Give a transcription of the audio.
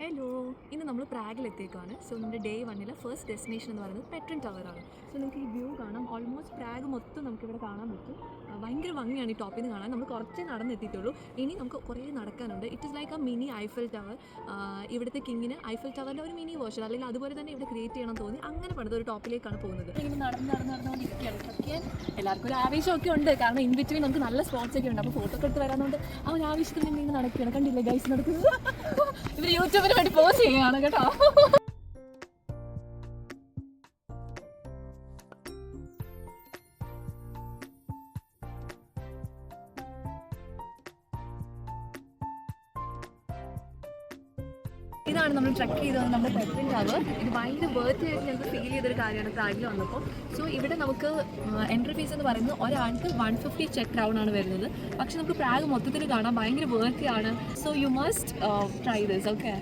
Hello, ഇന്ന് നമ്മൾ പ്രാഗിലെത്തിയേക്കാണ്. So നമ്മുടെ ഡേ 1 ഫസ്റ്റ് ഡെസ്റ്റിനേഷൻ എന്ന് പറയുന്നത് പെട്രിൻ ടവറാണ്. സോ നമുക്ക് ഈ വ്യൂ കാണാം. ഓൾമോസ്റ്റ് പ്രാഗ് മൊത്തം നമുക്കിവിടെ കാണാൻ പറ്റും. ഭയങ്കര ഭംഗിയാണ് ഈ ടോപ്പിൽ നിന്ന് കാണാൻ. നമ്മൾ കുറച്ചേ നടന്നെത്തിയിട്ടുള്ളൂ. ഇനി നമുക്ക് കുറേ നടക്കാനുണ്ട്. It is like A mini Eiffel tower. ഇവിടുത്തെ കിങ്ങിന് ഐഫൽ ടവറിൻ്റെ ഒരു മിനി വേർഷൻ അല്ലെങ്കിൽ അതുപോലെ തന്നെ ഇവിടെ ക്രിയേറ്റ് ചെയ്യണം തോന്നി അങ്ങനെ പണിത ഒരു ടോപ്പിലേക്കാണ് പോകുന്നത്. ഇങ്ങനെ നടന്നുകൊണ്ടിരിക്കുകയാണ്. പക്ഷേ എല്ലാവർക്കും ഒരു ആവേശമൊക്കെ ഉണ്ട്. കാരണം ഇൻ ബിറ്റ്വീൻ നമുക്ക് നല്ല സ്പോട്ട്സ് ഒക്കെ ഉണ്ട്. അപ്പോൾ ഫോട്ടോ ഒക്കെ എടുത്ത് വരാനുണ്ട്. ആ ഒരു ആവേശത്തിൽ ഇങ്ങനെ നടക്കുകയാണ്. കണ്ടില്ലേ ഗൈസ് നടക്കുന്നത്? ഇവർ യൂട്യൂബിന് വേണ്ടി പോസ്റ്റ് ചെയ്യുകയാണ് കേട്ടോ. ഇതാണ് നമ്മൾ ട്രക്ക് ചെയ്തത് നമ്മുടെ പെട്രിൻ ടവർ. ഇത് ഭയങ്കര വേർത്തി ആയിട്ട് ഞങ്ങൾക്ക് ഫീൽ ചെയ്തൊരു കാര്യമാണ് പ്രാഗിൽ വന്നപ്പോൾ. സോ ഇവിടെ നമുക്ക് എൻട്രി ഫീസ് എന്ന് പറയുന്നത് ഒരാൾക്ക് 150 ചെക്ക് ക്രൗൺ ആണ് വരുന്നത്. പക്ഷെ നമുക്ക് പ്രാഗ് മൊത്തത്തിൽ കാണാൻ ഭയങ്കര വേർത്തി ആണ്. So you must try this. Okay.